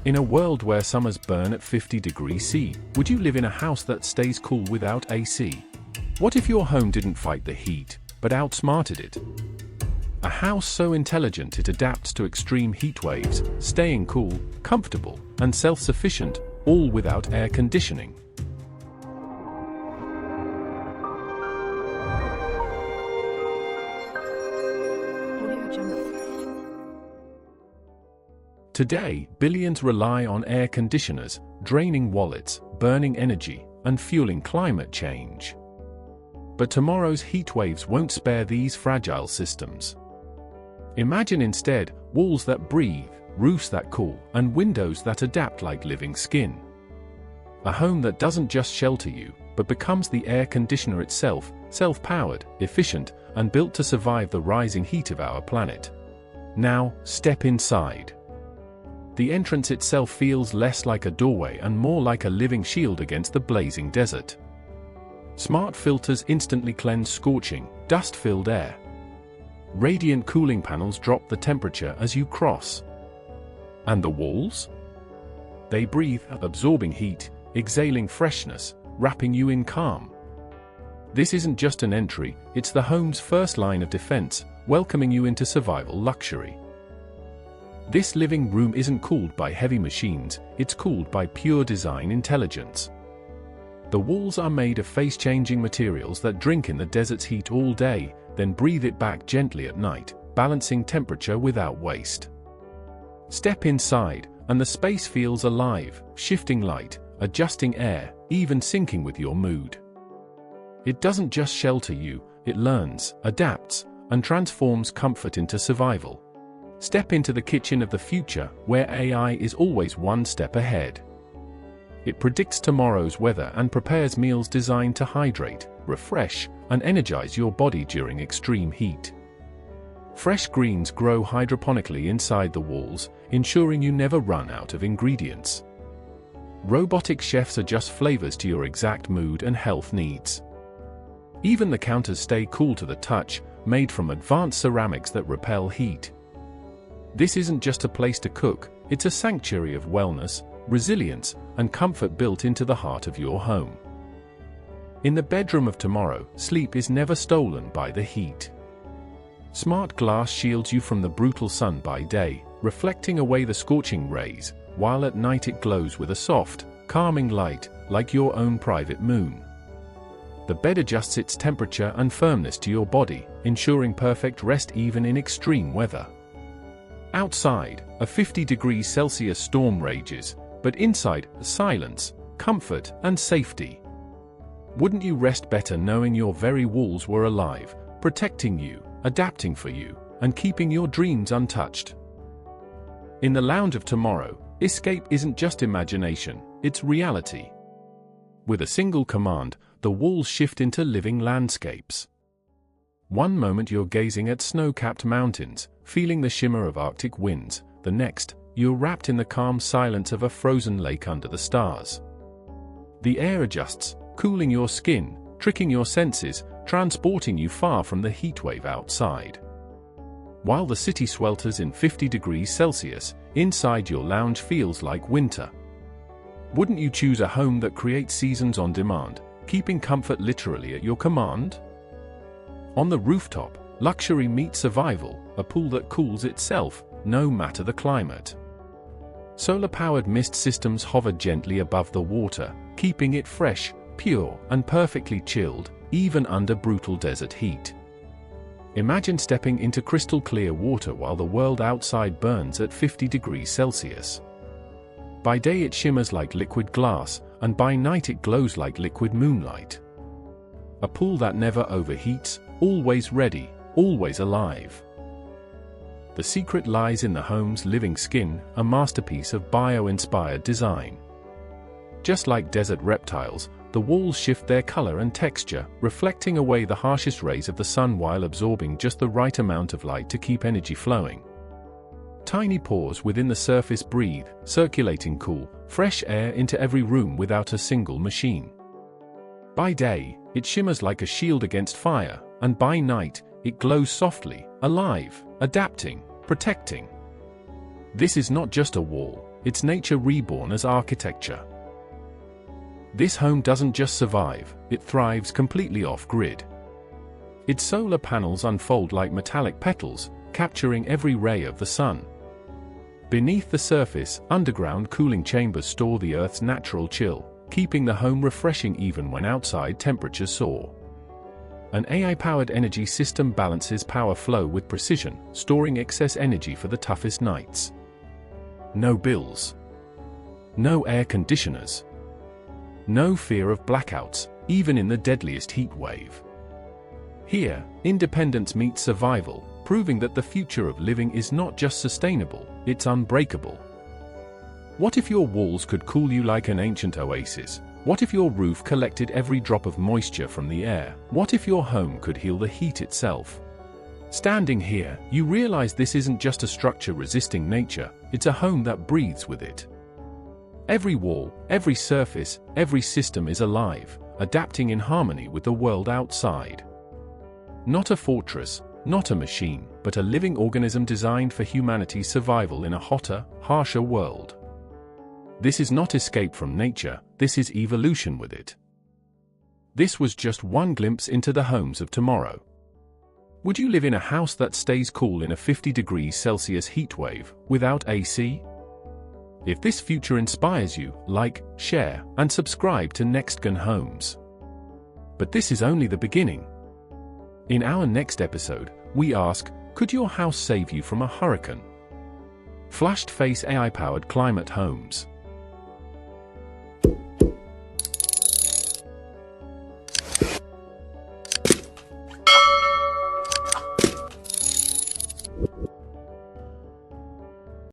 In a world where summers burn at 50 degrees C, would you live in a house that stays cool without AC? What if your home didn't fight the heat, but outsmarted it? A house so intelligent it adapts to extreme heat waves, staying cool, comfortable, and self-sufficient, all without air conditioning. Today, billions rely on air conditioners, draining wallets, burning energy, and fueling climate change. But tomorrow's heat waves won't spare these fragile systems. Imagine instead walls that breathe, roofs that cool, and windows that adapt like living skin. A home that doesn't just shelter you, but becomes the air conditioner itself, self-powered, efficient, and built to survive the rising heat of our planet. Now, step inside. The entrance itself feels less like a doorway and more like a living shield against the blazing desert. Smart filters instantly cleanse scorching, dust-filled air. Radiant cooling panels drop the temperature as you cross. And the walls? They breathe, absorbing heat, exhaling freshness, wrapping you in calm. This isn't just an entry, it's the home's first line of defense, welcoming you into survival luxury. This living room isn't cooled by heavy machines, it's cooled by pure design intelligence. The walls are made of phase-changing materials that drink in the desert's heat all day, then breathe it back gently at night, balancing temperature without waste. Step inside, and the space feels alive, shifting light, adjusting air, even syncing with your mood. It doesn't just shelter you, it learns, adapts, and transforms comfort into survival. Step into the kitchen of the future, where AI is always one step ahead. It predicts tomorrow's weather and prepares meals designed to hydrate, refresh, and energize your body during extreme heat. Fresh greens grow hydroponically inside the walls, ensuring you never run out of ingredients. Robotic chefs adjust flavors to your exact mood and health needs. Even the counters stay cool to the touch, made from advanced ceramics that repel heat. This isn't just a place to cook, it's a sanctuary of wellness, resilience, and comfort built into the heart of your home. In the bedroom of tomorrow, sleep is never stolen by the heat. Smart glass shields you from the brutal sun by day, reflecting away the scorching rays, while at night it glows with a soft, calming light, like your own private moon. The bed adjusts its temperature and firmness to your body, ensuring perfect rest even in extreme weather. Outside, a 50 degrees Celsius storm rages, but inside, silence, comfort, and safety. Wouldn't you rest better knowing your very walls were alive, protecting you, adapting for you, and keeping your dreams untouched? In the lounge of tomorrow, escape isn't just imagination, it's reality. With a single command, the walls shift into living landscapes. One moment you're gazing at snow-capped mountains, feeling the shimmer of Arctic winds, the next, you're wrapped in the calm silence of a frozen lake under the stars. The air adjusts, cooling your skin, tricking your senses, transporting you far from the heatwave outside. While the city swelters in 50 degrees Celsius, inside your lounge feels like winter. Wouldn't you choose a home that creates seasons on demand, keeping comfort literally at your command? On the rooftop, luxury meets survival, a pool that cools itself, no matter the climate. Solar-powered mist systems hover gently above the water, keeping it fresh, pure, and perfectly chilled, even under brutal desert heat. Imagine stepping into crystal-clear water while the world outside burns at 50 degrees Celsius. By day it shimmers like liquid glass, and by night it glows like liquid moonlight. A pool that never overheats, always ready, always alive. The secret lies in the home's living skin, a masterpiece of bio-inspired design. Just like desert reptiles, the walls shift their color and texture, reflecting away the harshest rays of the sun while absorbing just the right amount of light to keep energy flowing. Tiny pores within the surface breathe, circulating cool, fresh air into every room without a single machine. By day, it shimmers like a shield against fire, and by night, it glows softly, alive, adapting, protecting. This is not just a wall, it's nature reborn as architecture. This home doesn't just survive, it thrives completely off-grid. Its solar panels unfold like metallic petals, capturing every ray of the sun. Beneath the surface, underground cooling chambers store the Earth's natural chill, keeping the home refreshing even when outside temperatures soar. An AI-powered energy system balances power flow with precision, storing excess energy for the toughest nights. No bills. No air conditioners. No fear of blackouts, even in the deadliest heat wave. Here, independence meets survival, proving that the future of living is not just sustainable, it's unbreakable. What if your walls could cool you like an ancient oasis? What if your roof collected every drop of moisture from the air? What if your home could heal the heat itself? Standing here, you realize this isn't just a structure resisting nature, it's a home that breathes with it. Every wall, every surface, every system is alive, adapting in harmony with the world outside. Not a fortress, not a machine, but a living organism designed for humanity's survival in a hotter, harsher world. This is not escape from nature, this is evolution with it. This was just one glimpse into the homes of tomorrow. Would you live in a house that stays cool in a 50 degrees Celsius heatwave, without AC? If this future inspires you, like, share, and subscribe to NextGen Homes. But this is only the beginning. In our next episode, we ask, could your house save you from a hurricane? Flushed-face AI-powered climate homes.